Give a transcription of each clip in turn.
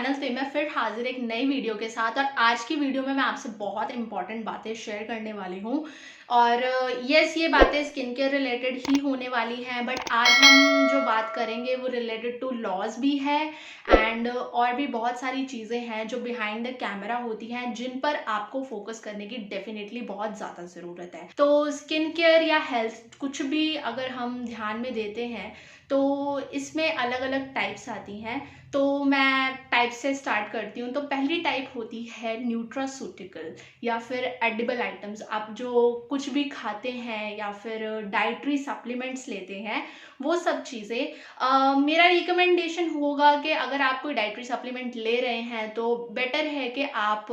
Channel पे मैं फिर हाजिर एक नई वीडियो के साथ। और आज की वीडियो में मैं आपसे बहुत इंपॉर्टेंट बातें शेयर करने वाली हूँ। और यस, ये बातें स्किन केयर रिलेटेड ही होने वाली हैं, बट आज हम जो बात करेंगे वो रिलेटेड टू लॉज भी है एंड और भी बहुत सारी चीज़ें हैं जो बिहाइंड द कैमरा होती हैं, जिन पर आपको फोकस करने की डेफिनेटली बहुत ज़्यादा ज़रूरत है। तो स्किन केयर या हेल्थ कुछ भी अगर हम ध्यान में देते हैं तो इसमें अलग अलग टाइप्स आती हैं। तो मैं टाइप से स्टार्ट करती हूँ। तो पहली टाइप होती है न्यूट्रास्यूटिकल या फिर एडिबल आइटम्स। आप जो कुछ भी खाते हैं या फिर डाइटरी सप्लीमेंट्स लेते हैं, वो सब चीज़ें मेरा रिकमेंडेशन होगा कि अगर आप कोई डाइटरी सप्लीमेंट ले रहे हैं तो बेटर है कि आप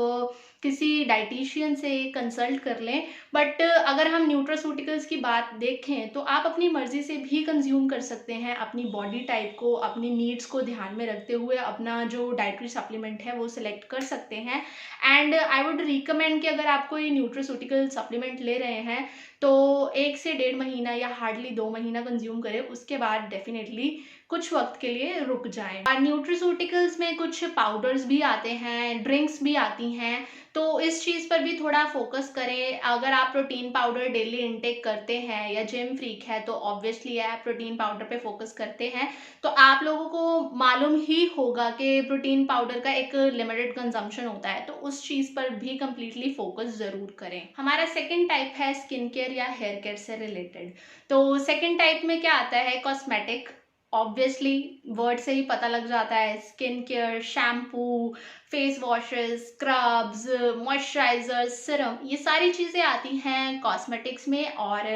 किसी डाइटिशियन से कंसल्ट कर लें। बट अगर हम न्यूट्रास्यूटिकल्स की बात देखें तो आप अपनी मर्जी से भी कंज्यूम कर सकते हैं, अपनी बॉडी टाइप को, अपनी नीड्स को ध्यान में रखते हुए अपना जो डाइटरी सप्लीमेंट है वो सिलेक्ट कर सकते हैं। एंड आई वुड रिकमेंड कि अगर आप कोई न्यूट्रास्यूटिकल सप्लीमेंट ले रहे हैं तो 1 से 1.5 महीना या हार्डली 2 महीना कंज्यूम करें, उसके बाद डेफिनेटली कुछ वक्त के लिए रुक जाएं। और न्यूट्रास्यूटिकल्स में कुछ पाउडर्स भी आते हैं, ड्रिंक्स भी आती हैं, तो इस चीज़ पर भी थोड़ा फोकस करें। अगर आप प्रोटीन पाउडर डेली इनटेक करते हैं या जिम फ्रीक है तो ऑब्वियसली आप प्रोटीन पाउडर पे फोकस करते हैं, तो आप लोगों को मालूम ही होगा कि प्रोटीन पाउडर का एक लिमिटेड कंजम्पशन होता है, तो उस चीज़ पर भी कंप्लीटली फोकस ज़रूर करें। हमारा सेकेंड टाइप है स्किन केयर या हेयर केयर से रिलेटेड। तो सेकेंड टाइप में क्या आता है? कॉस्मेटिक। ऑब्वियसली वर्ड से ही पता लग जाता है, skin care, shampoo, face washes, scrubs, moisturisers, Siram, ये सारी चीज़ें आती हैं कॉस्मेटिक्स में। और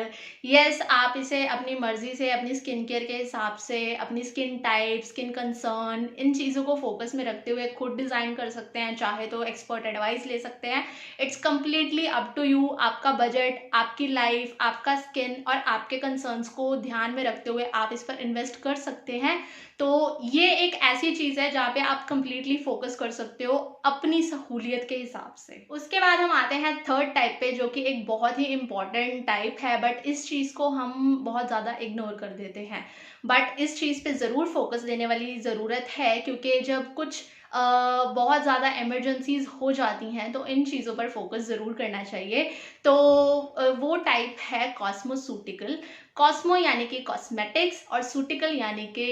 यस, आप इसे अपनी मर्जी से, अपनी स्किन केयर के हिसाब से, अपनी स्किन टाइप, स्किन कंसर्न, इन चीज़ों को फोकस में रखते हुए खुद डिज़ाइन कर सकते हैं। चाहे तो एक्सपर्ट एडवाइस ले सकते हैं। It's completely up to you. आपका बजट, आपकी लाइफ, आपका स्किन और आपके कंसर्न्स को ध्यान में रखते हुए आप इस पर इन्वेस्ट कर सकते हैं। तो ये एक ऐसी चीज़ है जहाँ पे आप कंप्लीटली फोकस कर सकते हो अपनी सहूलियत के हिसाब से। उसके बाद हम आते हैं थर्ड टाइप पे, जो कि एक बहुत ही इम्पॉर्टेंट टाइप है, बट इस चीज़ को हम बहुत ज़्यादा इग्नोर कर देते हैं। बट इस चीज़ पे ज़रूर फोकस देने वाली ज़रूरत है, क्योंकि जब कुछ बहुत ज़्यादा इमरजेंसीज हो जाती हैं तो इन चीज़ों पर फोकस ज़रूर करना चाहिए। तो वो टाइप है कॉस्मोसूटिकल। कॉस्मो यानी कि कॉस्मेटिक्स और सूटिकल यानी कि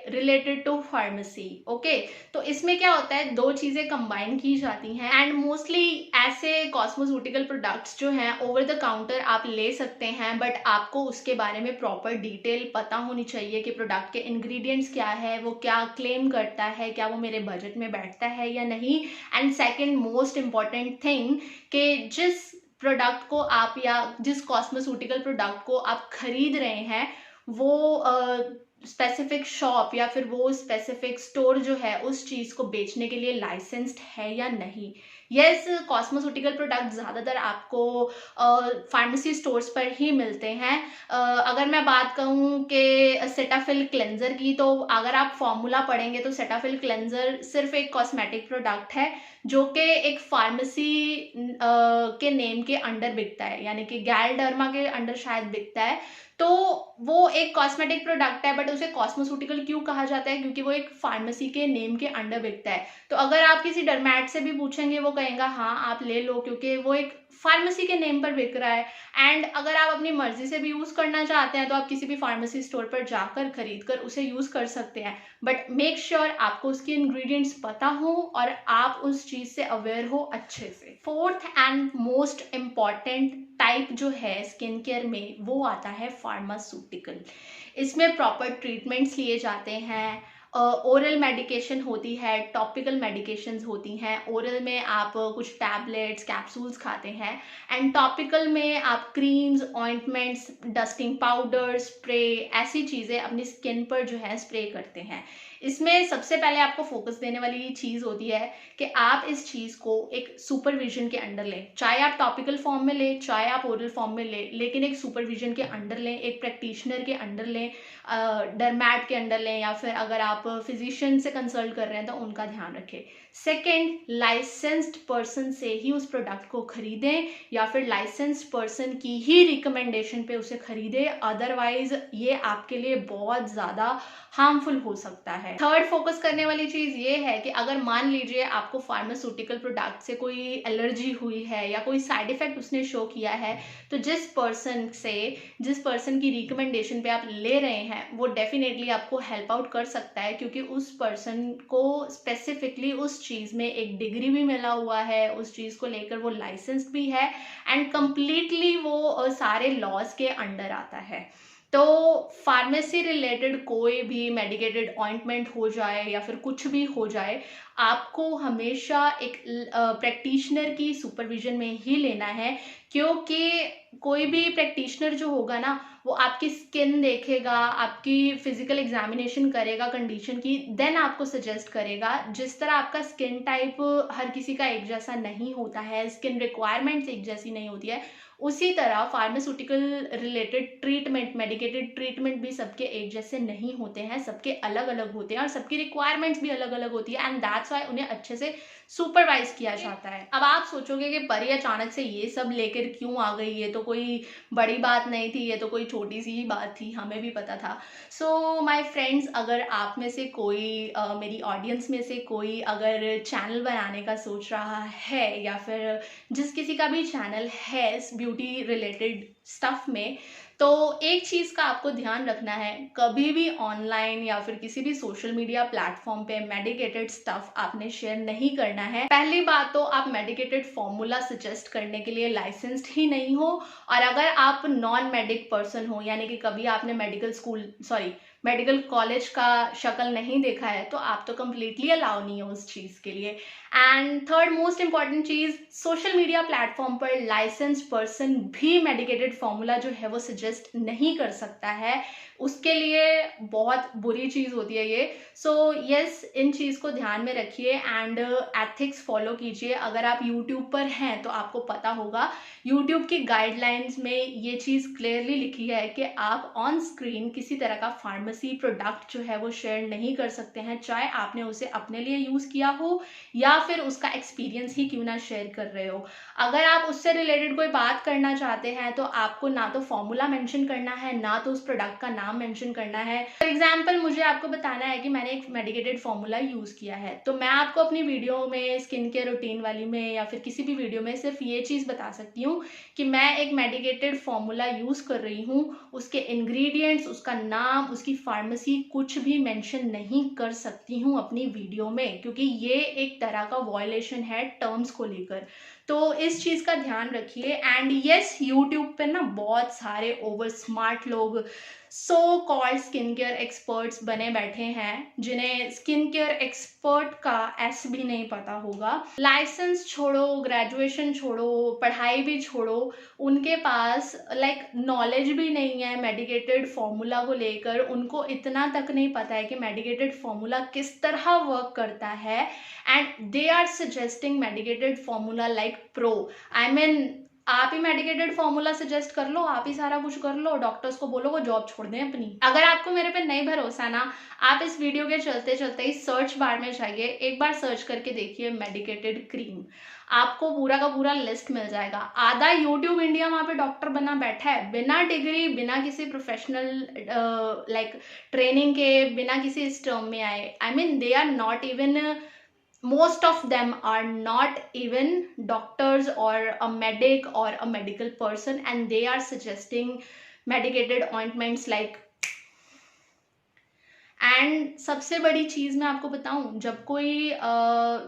रिलेटेड टू फार्मेसी। ओके, तो इसमें क्या होता है, दो चीज़ें कंबाइन की जाती हैं। एंड मोस्टली ऐसे कॉस्मोसूटिकल प्रोडक्ट्स जो हैं ओवर द काउंटर आप ले सकते हैं, बट आपको उसके बारे में प्रॉपर डिटेल पता होनी चाहिए कि प्रोडक्ट के इंग्रेडिएंट्स क्या है, वो क्या क्लेम करता है, क्या वो मेरे बजट में बैठता है या नहीं। And second most important thing, कि जिस प्रोडक्ट को आप या जिस कॉस्मेसूटिकल प्रोडक्ट को आप खरीद रहे हैं वो स्पेसिफिक शॉप या फिर वो स्पेसिफिक स्टोर जो है उस चीज़ को बेचने के लिए लाइसेंस्ड है या नहीं। यस, कॉस्मेसूटिकल प्रोडक्ट ज़्यादातर आपको फार्मेसी स्टोर्स पर ही मिलते हैं। अगर मैं बात कहूँ कि सेटाफिल क्लेंजर की, तो अगर आप फॉर्मूला पढ़ेंगे तो सेटाफिल क्लेंजर सिर्फ एक कॉस्मेटिक प्रोडक्ट है जो कि एक फार्मेसी के नेम के अंडर बिकता है, यानी कि गैलडर्मा के अंडर शायद बिकता है। तो वो एक कॉस्मेटिक प्रोडक्ट है, बट उसे कॉस्मोसूटिकल क्यों कहा जाता है? क्योंकि वो एक फार्मेसी के नेम के अंडर बिकता है। तो अगर आप किसी डर्मैट से भी पूछेंगे वो कहेगा हाँ आप ले लो, क्योंकि वो एक फार्मेसी के नेम पर बिक रहा है। एंड अगर आप अपनी मर्जी से भी यूज़ करना चाहते हैं तो आप किसी भी फार्मेसी स्टोर पर जाकर खरीद कर उसे यूज़ कर सकते हैं, बट मेक श्योर आपको उसके इंग्रेडिएंट्स पता हो और आप उस चीज़ से अवेयर हो अच्छे से। Fourth and most important type जो है स्किन केयर में, वो आता है फार्मास्यूटिकल। इसमें प्रॉपर ट्रीटमेंट्स लिए जाते हैं। ओरल मेडिकेशन होती है, टॉपिकल मेडिकेशंस होती हैं। ओरल में आप कुछ टैबलेट्स, कैप्सूल्स खाते हैं, एंड टॉपिकल में आप creams, ointments, dusting powder, spray, ऐसी चीज़ें अपनी स्किन पर जो है स्प्रे करते हैं। इसमें सबसे पहले आपको फोकस देने वाली चीज़ होती है कि आप इस चीज़ को एक सुपरविजन के अंडर लें। चाहे आप टॉपिकल फॉर्म में लें, चाहे आप ओरल फॉर्म में लें, लेकिन एक सुपरविजन के अंडर लें, एक प्रैक्टिशनर के अंडर लें, डरमैट के अंडर लें, या फिर अगर आप फिजिशियन से कंसल्ट कर रहे हैं तो उनका ध्यान रखें। सेकेंड, लाइसेंस्ड पर्सन से ही उस प्रोडक्ट को खरीदें या फिर लाइसेंस्ड पर्सन की ही रिकमेंडेशन पे उसे खरीदें, अदरवाइज ये आपके लिए बहुत ज़्यादा हार्मफुल हो सकता है। थर्ड, फोकस करने वाली चीज़ ये है कि अगर मान लीजिए आपको फार्मास्यूटिकल प्रोडक्ट से कोई एलर्जी हुई है या कोई साइड इफेक्ट उसने शो किया है, तो जिस पर्सन की रिकमेंडेशन पे आप ले रहे हैं वो डेफिनेटली आपको हेल्प आउट कर सकता है, क्योंकि उस पर्सन को स्पेसिफिकली उस चीज़ में एक डिग्री भी मिला हुआ है, उस चीज़ को लेकर वो लाइसेंस्ड भी है एंड कंप्लीटली वो सारे लॉज के अंडर आता है। तो फार्मेसी रिलेटेड कोई भी मेडिकेटेड ऑइंटमेंट हो जाए या फिर कुछ भी हो जाए, आपको हमेशा एक प्रैक्टिशनर की सुपरविजन में ही लेना है, क्योंकि कोई भी प्रैक्टिशनर जो होगा ना, वो आपकी स्किन देखेगा, आपकी फिजिकल एग्जामिनेशन करेगा कंडीशन की, देन आपको सजेस्ट करेगा। जिस तरह आपका स्किन टाइप हर किसी का एक जैसा नहीं होता है, स्किन रिक्वायरमेंट्स एक जैसी नहीं होती है, उसी तरह pharmaceutical related treatment, medicated treatment भी सबके एक जैसे नहीं होते हैं, सबके अलग अलग होते हैं और सबकी रिक्वायरमेंट्स भी अलग अलग होती है एंड दैट्स वाई उन्हें अच्छे से सुपरवाइज किया जाता है। अब आप सोचोगे कि परी अचानक से ये सब लेकर क्यों आ गई, ये तो कोई बड़ी बात नहीं थी, ये तो कोई छोटी सी ही बात थी, हमें भी पता था। सो माय फ्रेंड्स, अगर आप में से कोई मेरी ऑडियंस में से कोई अगर चैनल बनाने का सोच रहा है या फिर जिस किसी का भी चैनल है इस ब्यूटी रिलेटेड स्टफ में, तो एक चीज़ का आपको ध्यान रखना है, कभी भी ऑनलाइन या फिर किसी भी सोशल मीडिया प्लेटफॉर्म पे मेडिकेटेड स्टफ आपने शेयर नहीं करना है। पहली बात तो आप मेडिकेटेड फॉर्मूला सजेस्ट करने के लिए लाइसेंस्ड ही नहीं हो, और अगर आप नॉन मेडिक पर्सन हो, यानी कि कभी आपने मेडिकल कॉलेज का शक्ल नहीं देखा है, तो आप तो कंप्लीटली अलाउ नहीं हो उस चीज़ के लिए। And third most important cheese, social media platform पर लाइसेंस्ड पर्सन भी मेडिकेटेड फॉर्मूला जो है वो सजेस्ट नहीं कर सकता है, उसके लिए बहुत बुरी चीज़ होती है ये। सो यस, इन चीज़ को ध्यान में रखिए एंड एथिक्स फॉलो कीजिए। अगर आप यूट्यूब पर हैं तो आपको पता होगा, यूट्यूब की गाइडलाइंस में ये चीज़ क्लियरली लिखी है कि आप ऑन स्क्रीन किसी तरह का फार्मेसी प्रोडक्ट जो है वो शेयर नहीं कर सकते हैं, चाहे आपने उसे अपने लिए यूज़ किया हो या फिर उसका एक्सपीरियंस ही क्यों ना शेयर कर रहे हो। अगर आप उससे रिलेटेड कोई बात करना चाहते हैं तो आपको ना तो फॉर्मूला मेंशन करना है, ना तो उस प्रोडक्ट का नाम मेंशन करना है। फॉर एग्जांपल, मुझे आपको बताना है कि मैंने एक मेडिकेटेड फॉर्मूला यूज़ किया है, तो मैं आपको अपनी वीडियो में, स्किन केयर रूटीन वाली में या फिर किसी भी वीडियो में सिर्फ ये चीज़ बता सकती हूँ कि मैं एक मेडिकेटेड फॉर्मूला यूज़ कर रही हूँ, उसके इंग्रेडिएंट्स, उसका नाम, उसकी फार्मेसी कुछ भी मेंशन नहीं कर सकती हूँ अपनी वीडियो में, क्योंकि ये एक तरह का वॉयलेशन है टर्म्स को लेकर। तो इस चीज़ का ध्यान रखिए। एंड यस, यूट्यूब पे ना बहुत सारे ओवर स्मार्ट लोग so called skin care experts बने बैठे हैं, जिन्हें स्किन केयर एक्सपर्ट का एस भी नहीं पता होगा। लाइसेंस छोड़ो, ग्रेजुएशन छोड़ो, पढ़ाई भी छोड़ो, उनके पास नॉलेज भी नहीं है मेडिकेटेड फॉर्मूला को लेकर। उनको इतना तक नहीं पता है कि मेडिकेटेड फॉर्मूला किस तरह वर्क करता है and they are suggesting medicated formula like pro. I mean, आप ही मेडिकेटेड फॉर्मूला सजेस्ट कर लो, आप ही सारा कुछ कर लो, डॉक्टर्स को बोलो वो जॉब छोड़ दें अपनी। अगर आपको मेरे पे नहीं भरोसा ना, आप इस वीडियो के चलते चलते ही सर्च बार में जाइए, एक बार सर्च करके देखिए मेडिकेटेड क्रीम, आपको पूरा का पूरा लिस्ट मिल जाएगा। आधा यूट्यूब इंडिया वहाँ पे डॉक्टर बना बैठा है, बिना डिग्री, बिना किसी प्रोफेशनल ट्रेनिंग के, बिना किसी इस टर्म में आए। I mean, they are not even, most of them are not even doctors or a medic or a medical person, and they are suggesting medicated ointments like। And सबसे बड़ी चीज़ मैं आपको बताऊं, जब कोई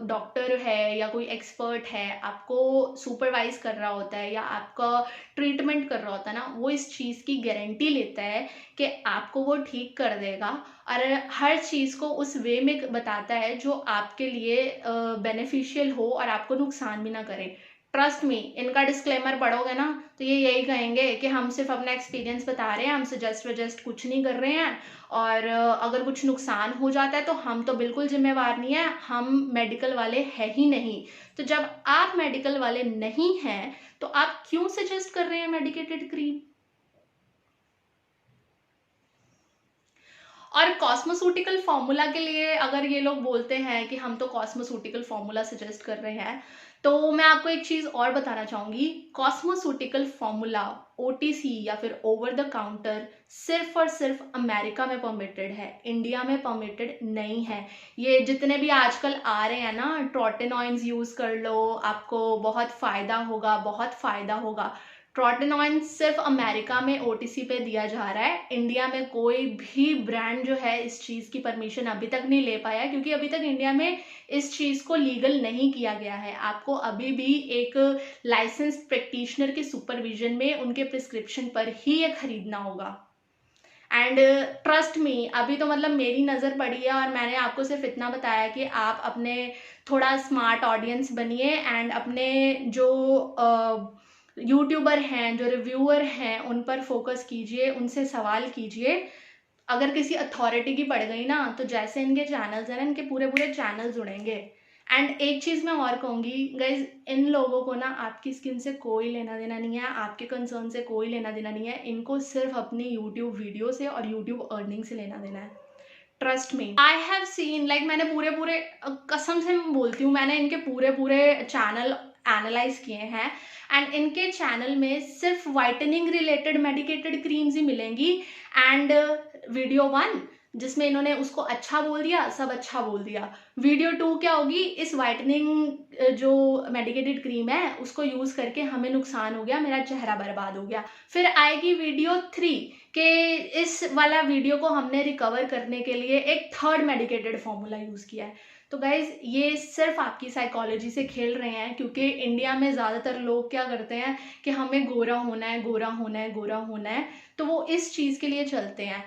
डॉक्टर है या कोई एक्सपर्ट है आपको सुपरवाइज कर रहा होता है या आपका ट्रीटमेंट कर रहा होता है ना, वो इस चीज़ की गारंटी लेता है कि आपको वो ठीक कर देगा और हर चीज़ को उस वे में बताता है जो आपके लिए बेनिफिशियल हो और आपको नुकसान भी ना करे। ट्रस्ट मी, इनका डिस्क्लेमर पढ़ोगे ना तो ये यही कहेंगे कि हम सिर्फ अपना एक्सपीरियंस बता रहे हैं, हम सजेस्ट वजेस्ट कुछ नहीं कर रहे हैं, और अगर कुछ नुकसान हो जाता है तो हम तो बिल्कुल जिम्मेवार नहीं है, हम मेडिकल वाले हैं ही नहीं। तो जब आप मेडिकल वाले नहीं हैं तो आप क्यों सजेस्ट कर रहे हैं मेडिकेटेड क्रीम? और कॉस्मोसूटिकल फार्मूला के लिए अगर ये लोग बोलते हैं कि हम तो कॉस्मोसूटिकल फार्मूला सजेस्ट कर रहे हैं, तो मैं आपको एक चीज़ और बताना चाहूँगी। कॉस्मोसूटिकल फार्मूला ओटीसी या फिर ओवर द काउंटर सिर्फ और सिर्फ अमेरिका में परमिटेड है, इंडिया में परमिटेड नहीं है। ये जितने भी आजकल आ रहे हैं ना, ट्रोटेनॉइन्स यूज़ कर लो, आपको बहुत फ़ायदा होगा, बहुत फ़ायदा होगा। ट्रोटेनॉइन सिर्फ अमेरिका में ओटीसी पे दिया जा रहा है। इंडिया में कोई भी ब्रांड जो है इस चीज़ की परमिशन अभी तक नहीं ले पाया, क्योंकि अभी तक इंडिया में इस चीज़ को लीगल नहीं किया गया है। आपको अभी भी एक लाइसेंस्ड प्रैक्टिशनर के सुपरविजन में उनके प्रिस्क्रिप्शन पर ही ये खरीदना होगा। एंड ट्रस्ट मी, अभी तो मतलब मेरी नज़र पड़ी है और मैंने आपको सिर्फ इतना बताया कि आप अपने थोड़ा स्मार्ट ऑडियंस बनिए एंड अपने जो यूट्यूबर हैं, जो रिव्यूअर हैं, उन पर फोकस कीजिए, उनसे सवाल कीजिए। अगर किसी अथॉरिटी की पड़ गई ना, तो जैसे इनके चैनल्स हैं ना, इनके पूरे पूरे चैनल जुड़ेंगे। एंड एक चीज़ मैं और कहूँगी गाइज, इन लोगों को ना आपकी स्किन से कोई लेना देना नहीं है, आपके कंसर्न से कोई लेना देना नहीं है। इनको सिर्फ अपनी यूट्यूब वीडियो से और यूट्यूब अर्निंग से लेना देना है। Trust me, I have seen, like मैंने पूरे पूरे कसम से मैं बोलती हूँ, मैंने इनके पूरे पूरे चैनल एनालाइज किए हैं एंड इनके चैनल में सिर्फ वाइटनिंग रिलेटेड मेडिकेटेड क्रीम्स ही मिलेंगी। एंड वीडियो 1 जिसमें इन्होंने उसको अच्छा बोल दिया, सब अच्छा बोल दिया। वीडियो 2 क्या होगी, इस वाइटनिंग जो मेडिकेटेड क्रीम है उसको यूज़ करके हमें नुकसान हो गया, मेरा चेहरा बर्बाद हो गया। फिर आएगी वीडियो 3 कि इस वाला वीडियो को हमने रिकवर करने के लिए एक थर्ड मेडिकेटेड फॉर्मूला यूज़ किया है। तो गाइज, ये सिर्फ आपकी साइकोलॉजी से खेल रहे हैं, क्योंकि इंडिया में ज़्यादातर लोग क्या करते हैं कि हमें गोरा होना है, गोरा होना है, गोरा होना है, तो वो इस चीज़ के लिए चलते हैं।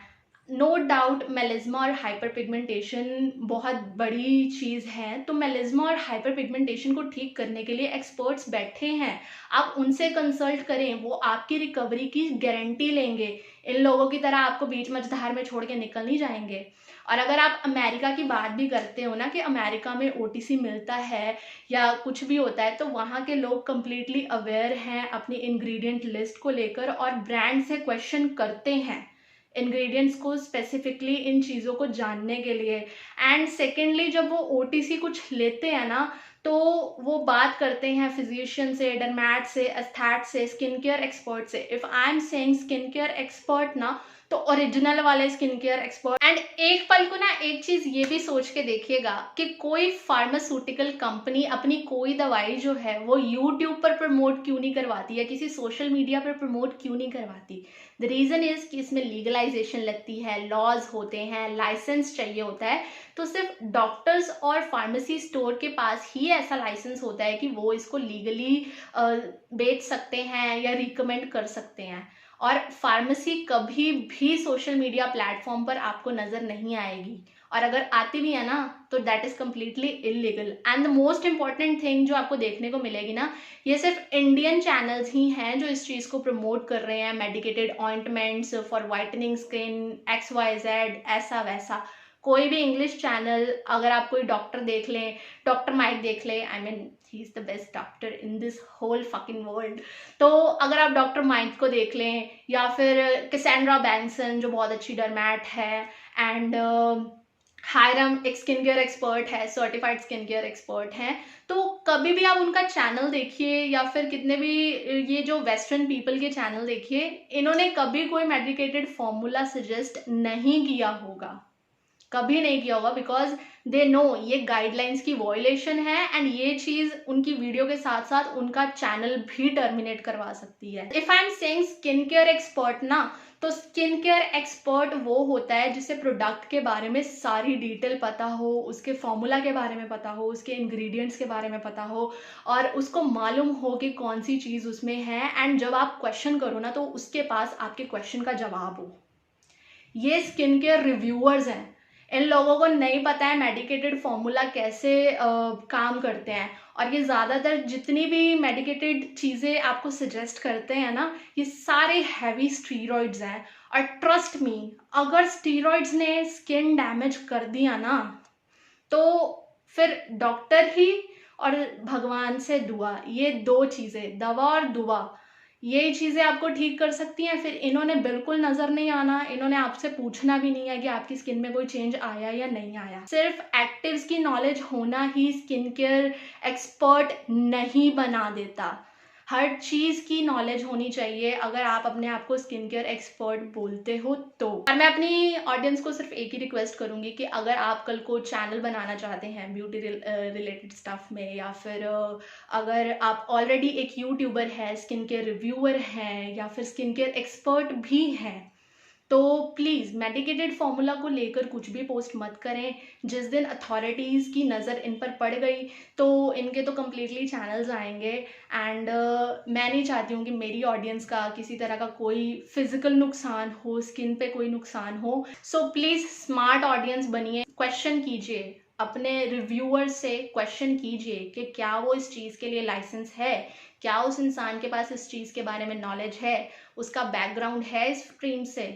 नो डाउट मेलिज्मा और हाइपर पिगमेंटेशन बहुत बड़ी चीज़ है, तो मेलिज्मा और हाइपर पिगमेंटेशन को ठीक करने के लिए एक्सपर्ट्स बैठे हैं। आप उनसे कंसल्ट करें, वो आपकी रिकवरी की गारंटी लेंगे। इन लोगों की तरह आपको बीच मझधार में छोड़ के निकल नहीं जाएंगे। और अगर आप अमेरिका की बात भी करते हो ना कि अमेरिका में ओटीसी मिलता है या कुछ भी होता है, तो वहाँ के लोग कम्प्लीटली अवेयर हैं अपनी इंग्रेडिएंट लिस्ट को लेकर और ब्रांड से क्वेश्चन करते हैं इंग्रेडिएंट्स को स्पेसिफिकली, इन चीज़ों को जानने के लिए। एंड सेकेंडली, जब वो ओटीसी कुछ लेते हैं ना, तो वो बात करते हैं फिजिशियन से, डर्मैट से, एस्थेट से, स्किन केयर एक्सपर्ट से। If I am saying skin care expert ना, तो ओरिजिनल वाले स्किन केयर एक्सपर्ट। एंड एक पल को ना एक चीज़ ये भी सोच के देखिएगा कि कोई फार्मास्यूटिकल कंपनी अपनी कोई दवाई जो है वो यूट्यूब पर प्रमोट क्यों नहीं करवाती है, किसी सोशल मीडिया पर प्रमोट क्यों नहीं करवाती। द रीज़न इज़ कि इसमें लीगलाइजेशन लगती है, लॉज होते हैं, लाइसेंस चाहिए होता है। तो सिर्फ डॉक्टर्स और फार्मेसी स्टोर के पास ही ऐसा लाइसेंस होता है कि वो इसको लीगली बेच सकते हैं या रिकमेंड कर सकते हैं। और फार्मेसी कभी भी सोशल मीडिया प्लेटफॉर्म पर आपको नज़र नहीं आएगी, और अगर आती भी है ना, तो that is completely illegal. And the most important thing जो आपको देखने को मिलेगी ना, ये सिर्फ इंडियन चैनल्स ही हैं जो इस चीज़ को प्रमोट कर रहे हैं। Medicated ointments for whitening skin, XYZ, ऐसा वैसा। कोई भी इंग्लिश चैनल, अगर आप कोई डॉक्टर देख लें, डॉक्टर माइक देख लें, I mean he is the best doctor in this whole fucking world. तो अगर आप डॉक्टर माइक को देख लें, या फिर कैसेंड्रा बैंक्सन जो बहुत अच्छी डर्मैट है, एंड हायरम एक स्किन केयर एक्सपर्ट है, सर्टिफाइड स्किन केयर एक्सपर्ट हैं, तो कभी भी आप उनका चैनल देखिए, या फिर कितने भी ये जो वेस्टर्न पीपल के चैनल देखिए, इन्होंने कभी कोई मेडिकेटेड फॉर्मूला सजेस्ट नहीं किया होगा, कभी नहीं किया होगा, बिकॉज दे नो ये गाइडलाइंस की वॉयलेशन है एंड ये चीज़ उनकी वीडियो के साथ साथ उनका चैनल भी टर्मिनेट करवा सकती है। If I am saying skin care expert ना, तो स्किन केयर एक्सपर्ट वो होता है जिसे प्रोडक्ट के बारे में सारी डिटेल पता हो, उसके फॉर्मूला के बारे में पता हो, उसके इंग्रेडिएंट्स के बारे में पता हो, और उसको मालूम हो कि कौन सी चीज़ उसमें है, एंड जब आप क्वेश्चन करो ना, तो उसके पास आपके क्वेश्चन का जवाब हो। ये स्किन केयर रिव्यूअर्स हैं। इन लोगों को नहीं पता है मेडिकेटेड फॉर्मूला कैसे काम करते हैं, और ये ज़्यादातर जितनी भी मेडिकेटेड चीज़ें आपको सजेस्ट करते हैं ना, ये सारे हैवी स्टीरॉइड्स हैं। और ट्रस्ट मी, अगर स्टीरॉइड्स ने स्किन डैमेज कर दिया ना, तो फिर डॉक्टर ही और भगवान से दुआ, ये दो चीज़ें, दवा और दुआ, ये चीज़ें आपको ठीक कर सकती हैं। फिर इन्होंने बिल्कुल नज़र नहीं आना, इन्होंने आपसे पूछना भी नहीं है कि आपकी स्किन में कोई चेंज आया या नहीं आया। सिर्फ एक्टिव्स की नॉलेज होना ही स्किन केयर एक्सपर्ट नहीं बना देता। हर चीज़ की नॉलेज होनी चाहिए अगर आप अपने आप को स्किन केयर एक्सपर्ट बोलते हो तो। और मैं अपनी ऑडियंस को सिर्फ एक ही रिक्वेस्ट करूँगी कि अगर आप कल को चैनल बनाना चाहते हैं ब्यूटी रिलेटेड स्टफ में, या फिर अगर आप ऑलरेडी एक यूट्यूबर है, स्किन केयर रिव्यूअर हैं, या फिर स्किन केयर एक्सपर्ट भी हैं, तो प्लीज़ मेडिकेटेड फार्मूला को लेकर कुछ भी पोस्ट मत करें। जिस दिन अथॉरिटीज़ की नज़र इन पर पड़ गई तो इनके तो कम्प्लीटली चैनल्स आएंगे। एंड मैं नहीं चाहती हूँ कि मेरी ऑडियंस का किसी तरह का कोई फिजिकल नुकसान हो, स्किन पे कोई नुकसान हो। सो प्लीज़ स्मार्ट ऑडियंस बनिए, क्वेश्चन कीजिए, अपने रिव्यूअर से क्वेश्चन कीजिए कि क्या वो इस चीज़ के लिए लाइसेंस है, क्या उस इंसान के पास इस चीज़ के बारे में नॉलेज है, उसका बैकग्राउंड है इस स्ट्रीम से।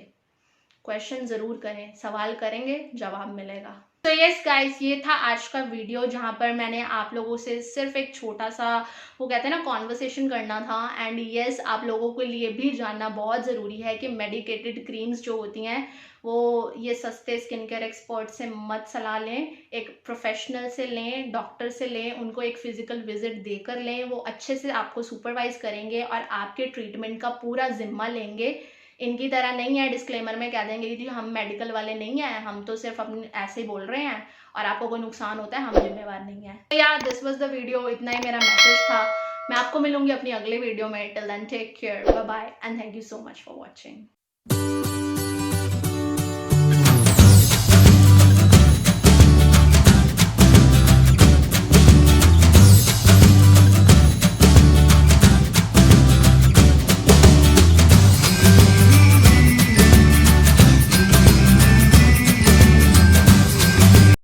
क्वेश्चन ज़रूर करें, सवाल करेंगे, जवाब मिलेगा। तो यस गाइस, ये था आज का वीडियो जहाँ पर मैंने आप लोगों से सिर्फ एक छोटा सा, वो कहते हैं ना, कॉन्वर्सेशन करना था। एंड यस, आप लोगों के लिए भी जानना बहुत ज़रूरी है कि मेडिकेटेड क्रीम्स जो होती हैं वो ये सस्ते स्किन केयर एक्सपर्ट से मत सलाह लें, एक प्रोफेशनल से लें, डॉक्टर से लें, उनको एक फिजिकल विजिट देकर लें। वो अच्छे से आपको सुपरवाइज करेंगे और आपके ट्रीटमेंट का पूरा जिम्मा लेंगे। इनकी तरह नहीं है डिस्क्लेमर में कह देंगे कि हम मेडिकल वाले नहीं हैं, हम तो सिर्फ अपने ऐसे ही बोल रहे हैं और आपको कोई नुकसान होता है हम जिम्मेवार नहीं है। तो यार, दिस वाज द वीडियो, इतना ही मेरा मैसेज था। मैं आपको मिलूंगी अपनी अगले वीडियो में। Till then take care, bye bye and thank you so much for watching.